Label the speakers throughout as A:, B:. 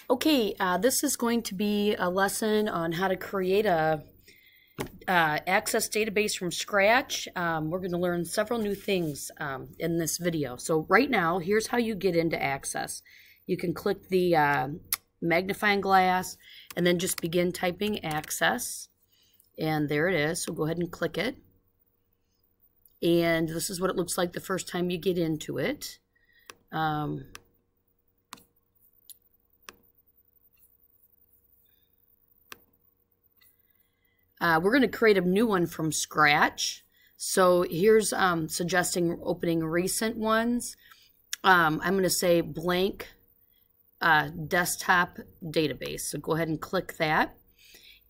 A: Okay, this is going to be a lesson on how to create a Access database from scratch. We're going to learn several new things in this video. So right now, here's how you get into Access. You can click the magnifying glass and then just begin typing Access. And there it is. So go ahead and click it. And this is what it looks like the first time you get into it. We're going to create a new one from scratch. So here's suggesting opening recent ones. I'm going to say blank desktop database. So go ahead and click that.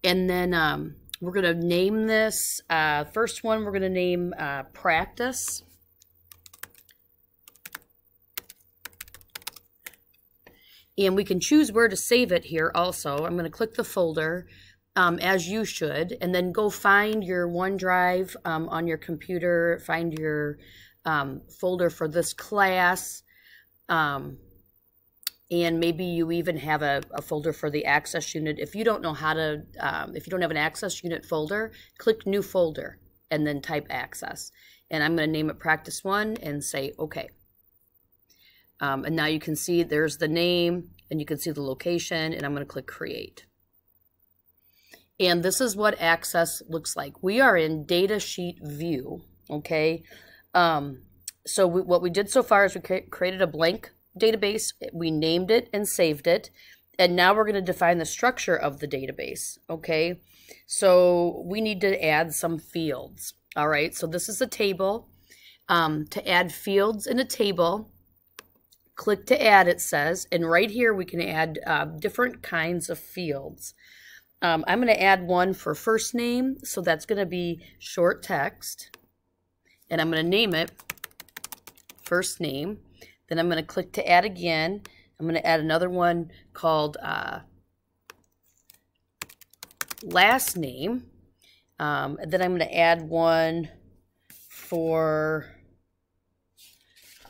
A: And then we're going to name this. First one we're going to name practice. And we can choose where to save it here also. I'm going to click the folder. As you should, and then go find your OneDrive on your computer, find your folder for this class, and maybe you even have a folder for the Access unit. If you don't know how to, if you don't have an Access unit folder, click New Folder, and then type Access. And I'm going to name it Practice 1 and say OK. And now you can see there's the name, and you can see the location, and I'm going to click Create. And this is what Access looks like. We are in Datasheet View, okay? So what we did so far is we created a blank database. We named it and saved it. And now we're going to define the structure of the database, okay? So we need to add some fields, all right? So this is a table. To add fields in a table, click to add, it says. And right here we can add different kinds of fields. I'm going to add one for first name, so that's going to be short text, and I'm going to name it first name. Then I'm going to click to add again. I'm going to add another one called last name, and then I'm going to add one for,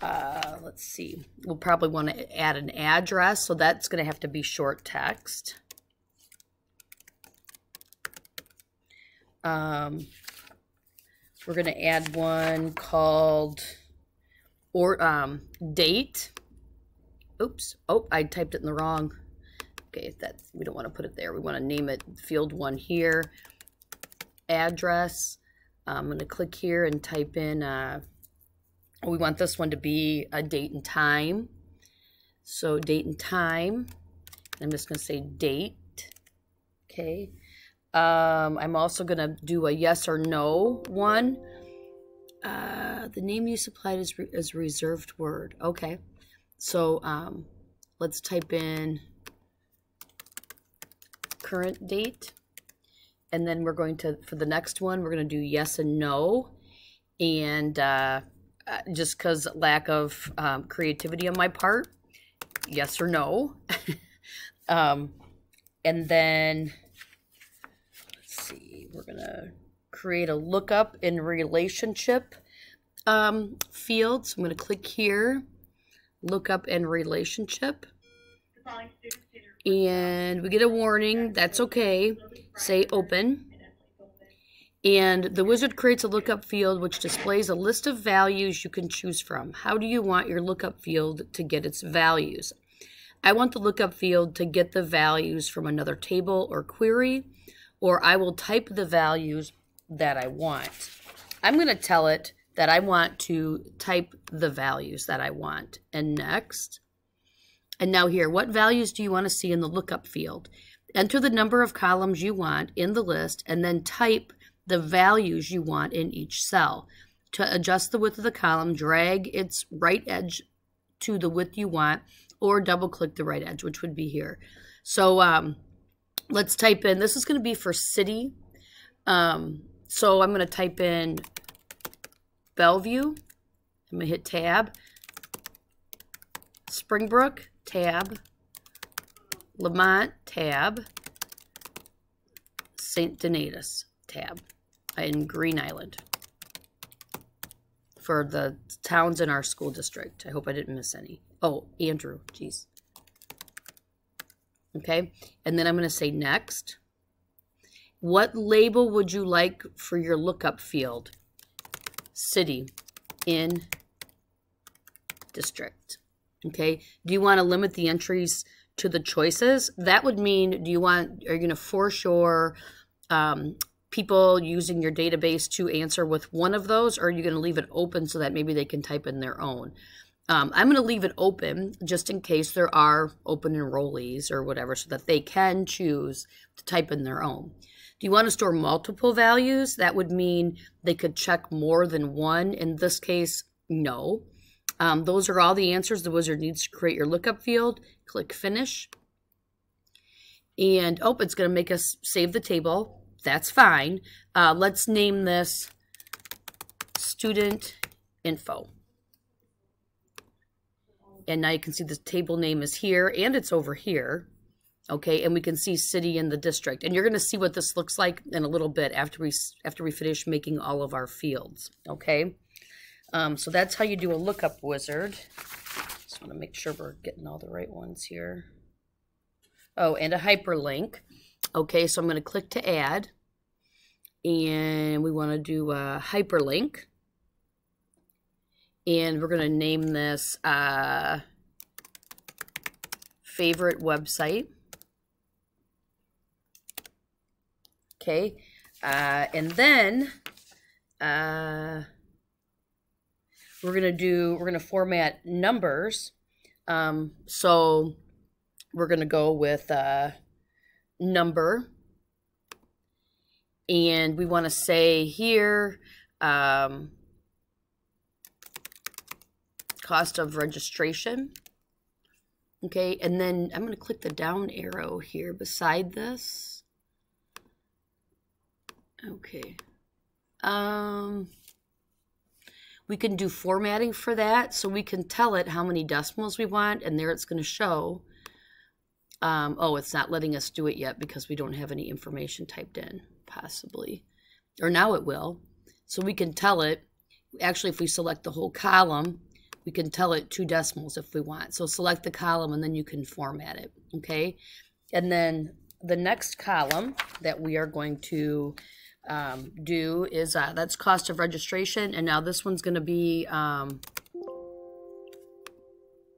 A: let's see, we'll probably want to add an address, so that's going to have to be short text. We're going to add one called date. Oops. Oh, I typed it in the wrong. Okay, we don't want to put it there. We want to name it field 1 here. Address. I'm going to click here and type in, we want this one to be a date and time. So date and time. I'm just going to say date. Okay. I'm also going to do a yes or no one. The name you supplied is reserved word. Okay. So let's type in current date. And then we're going to, for the next one, we're going to do yes and no. And just because lack of creativity on my part, yes or no. And then we're going to create a lookup in relationship field. So I'm going to click here, lookup in relationship. And we get a warning. That's okay. Say open. And the wizard creates a lookup field which displays a list of values you can choose from. How do you want your lookup field to get its values? I want the lookup field to get the values from another table or query, or I will type the values that I want. I'm going to tell it that I want to type the values that I want. And next. And now here, what values do you want to see in the lookup field? Enter the number of columns you want in the list and then type the values you want in each cell. To adjust the width of the column, drag its right edge to the width you want, or double click the right edge, which would be here. So let's type in, this is going to be for city. So I'm going to type in Bellevue. I'm going to hit tab. Springbrook, tab. Lamont, tab. St. Donatus, tab. And Green Island for the towns in our school district. I hope I didn't miss any. Oh, Andrew, geez. Okay, and then I'm going to say next. What label would you like for your lookup field? City in district. Okay, do you want to limit the entries to the choices? That would mean, are you going to force your people using your database to answer with one of those, or are you going to leave it open so that maybe they can type in their own? I'm going to leave it open just in case there are open enrollees or whatever, so that they can choose to type in their own. Do you want to store multiple values? That would mean they could check more than one. In this case, no. Those are all the answers the wizard needs to create your lookup field. Click Finish. And, oh, it's going to make us save the table. That's fine. Let's name this Student Info. And now you can see the table name is here and it's over here. Okay, and we can see city in the district. And you're going to see what this looks like in a little bit after we finish making all of our fields. Okay, so that's how you do a lookup wizard. Just want to make sure we're getting all the right ones here. Oh, and a hyperlink. Okay, so I'm going to click to add. And we want to do a hyperlink. And we're going to name this favorite website. Okay, and then we're gonna format numbers. So we're gonna go with number, and we want to say here cost of registration. Okay, and then I'm going to click the down arrow here beside this. Okay. We can do formatting for that, so we can tell it how many decimals we want, and there it's going to show. Oh, it's not letting us do it yet because we don't have any information typed in, possibly. Or now it will. So we can tell it, actually if we select the whole column, we can tell it 2 decimals if we want. So select the column and then you can format it, okay? And then the next column that we are going to do is, that's cost of registration. And now this one's gonna be,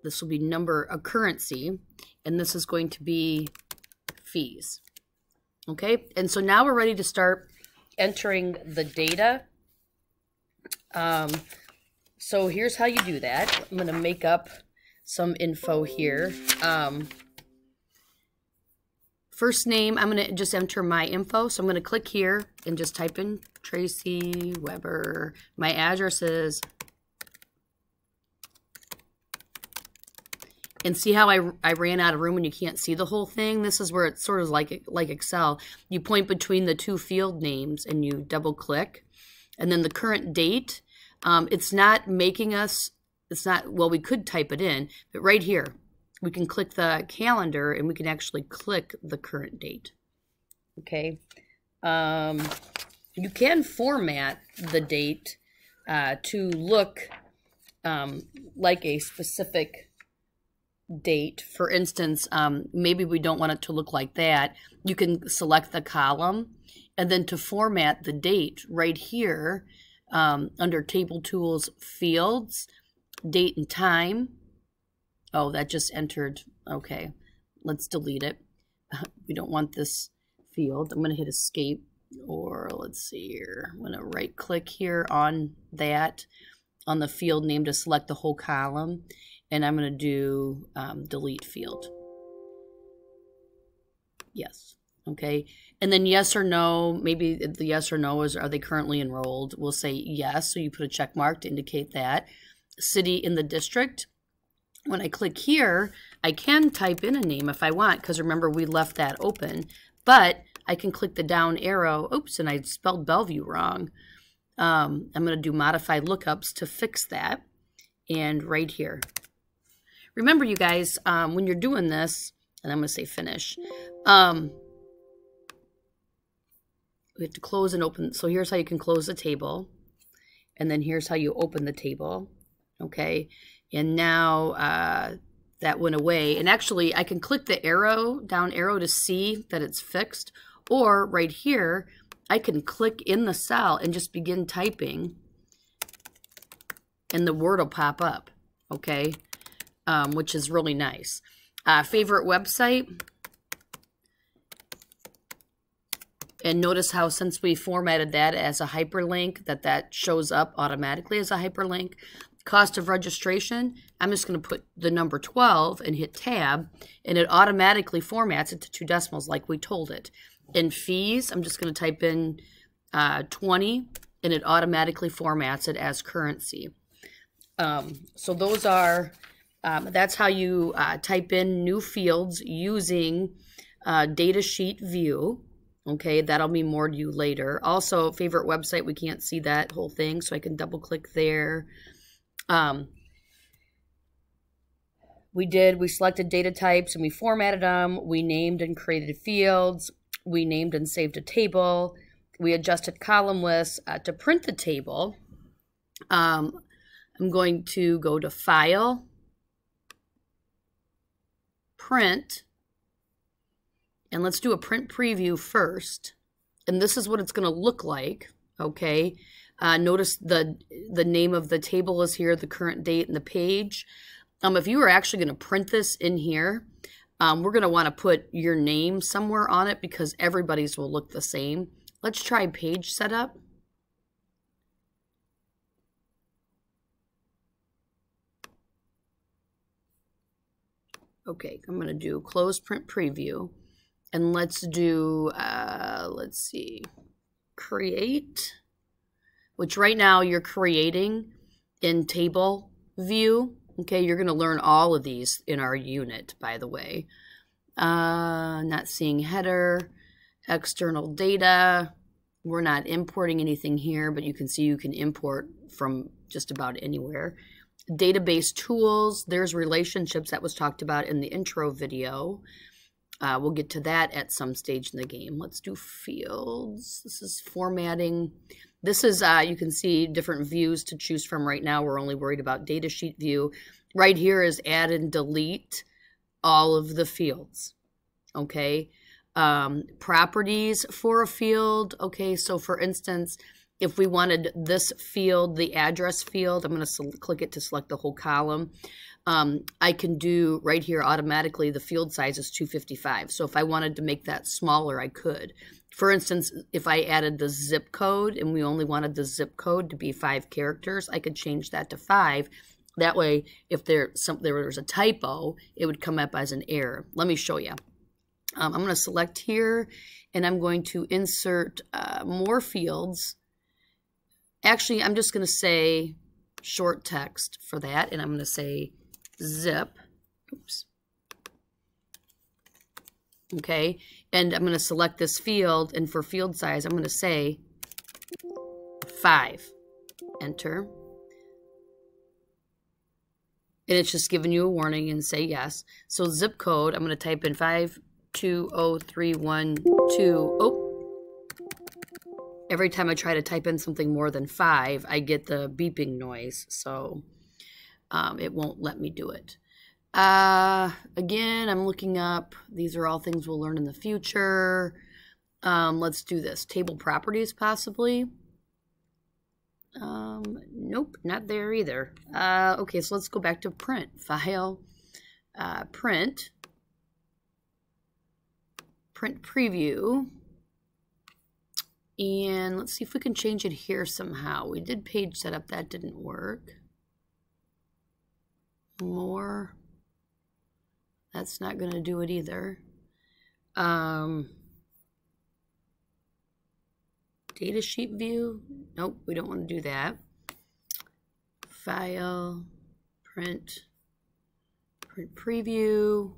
A: this will be number of currency, and this is going to be fees, okay? And so now we're ready to start entering the data. So here's how you do that. I'm gonna make up some info here. First name, I'm gonna just enter my info. So I'm gonna click here and just type in Tracy Weber. My address is, and see how I ran out of room and you can't see the whole thing? This is where it's sort of like Excel. You point between the 2 field names and you double click. And then the current date, it's not making us, it's not, well, we could type it in, but right here, we can click the calendar and we can actually click the current date. Okay. You can format the date to look like a specific date. For instance, maybe we don't want it to look like that. You can select the column, and then to format the date right here under Table Tools Fields, date and time. Oh, that just entered. Okay, let's delete it. We don't want this field. I'm going to hit escape, or let's see here. I'm going to right click here on that, on the field name to select the whole column. And I'm going to do delete field. Yes. Okay. And then yes or no, maybe the yes or no is, are they currently enrolled? We'll say yes. So you put a check mark to indicate that. City in the district. When I click here, I can type in a name if I want, because remember we left that open. But I can click the down arrow. Oops, and I spelled Bellevue wrong. I'm going to do modify lookups to fix that. And right here. Remember, you guys, when you're doing this, and I'm going to say finish, we have to close and open. So here's how you can close the table. And then here's how you open the table. Okay. And now that went away. And actually, I can click the arrow, down arrow, to see that it's fixed. Or right here, I can click in the cell and just begin typing, and the word will pop up, okay? Which is really nice. Favorite website. And notice how since we formatted that as a hyperlink, that shows up automatically as a hyperlink. Cost of registration, I'm just going to put the number 12 and hit tab, and it automatically formats it to 2 decimals like we told it. And fees, I'm just going to type in 20, and it automatically formats it as currency. So those are, that's how you type in new fields using Datasheet View. Okay, that'll be more to you later. Also, favorite website, we can't see that whole thing, so I can double click there. We selected data types and we formatted them. We named and created fields. We named and saved a table. We adjusted column lists. To print the table, I'm going to go to File, Print, and let's do a print preview first. And this is what it's going to look like, okay? Notice the name of the table is here, the current date, and the page. If you are actually going to print this in here, we're going to want to put your name somewhere on it because everybody's will look the same. Let's try page setup. Okay, I'm going to do close print preview. And let's do, let's see, create, which right now you're creating in table view. Okay, you're going to learn all of these in our unit, by the way. Not seeing header, external data. We're not importing anything here, but you can see you can import from just about anywhere. Database tools, there's relationships that was talked about in the intro video. We'll get to that at some stage in the game. Let's do fields. This is formatting. This is, you can see different views to choose from right now. We're only worried about Datasheet View. Right here is add and delete all of the fields, okay? Properties for a field, okay? So for instance, if we wanted this field, the address field, I'm going to click it to select the whole column. I can do right here automatically the field size is 255. So if I wanted to make that smaller, I could. For instance, if I added the zip code and we only wanted the zip code to be 5 characters, I could change that to 5. That way, if there was a typo, it would come up as an error. Let me show you. I'm going to select here, and I'm going to insert more fields. Actually, I'm just going to say short text for that, and I'm going to say zip. Oops. Okay, and I'm going to select this field, and for field size, I'm going to say 5. Enter. And it's just giving you a warning and say yes. So zip code, I'm going to type in 5203112. Oh, every time I try to type in something more than 5, I get the beeping noise. So it won't let me do it. Again, I'm looking up. These are all things we'll learn in the future. Let's do this. Table properties, possibly. Nope, not there either. Okay, so let's go back to print. File, print preview. And let's see if we can change it here somehow. We did page setup, that didn't work. More. That's not going to do it either. Datasheet view. Nope, we don't want to do that. File, print preview.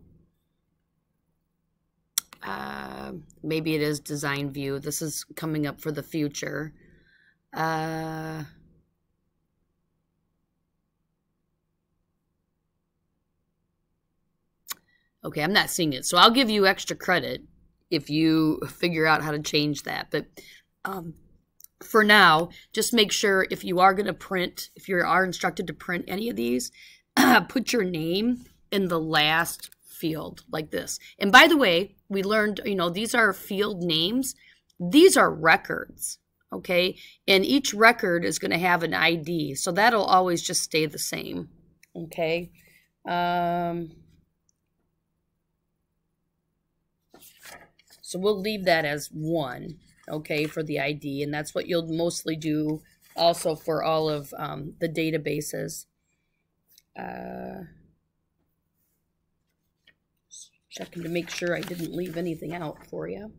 A: Maybe it is design view. This is coming up for the future. Okay, I'm not seeing it. So I'll give you extra credit if you figure out how to change that. But for now, just make sure if you are going to print, if you are instructed to print any of these, put your name in the last field like this. And by the way, we learned, you know, these are field names. These are records, okay? And each record is going to have an ID, so that'll always just stay the same, okay? So we'll leave that as 1, okay, for the ID, and that's what you'll mostly do also for all of the databases. Checking to make sure I didn't leave anything out for you.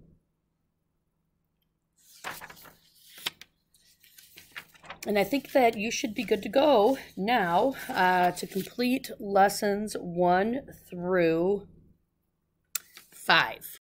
A: And I think that you should be good to go now to complete lessons 1 through 5.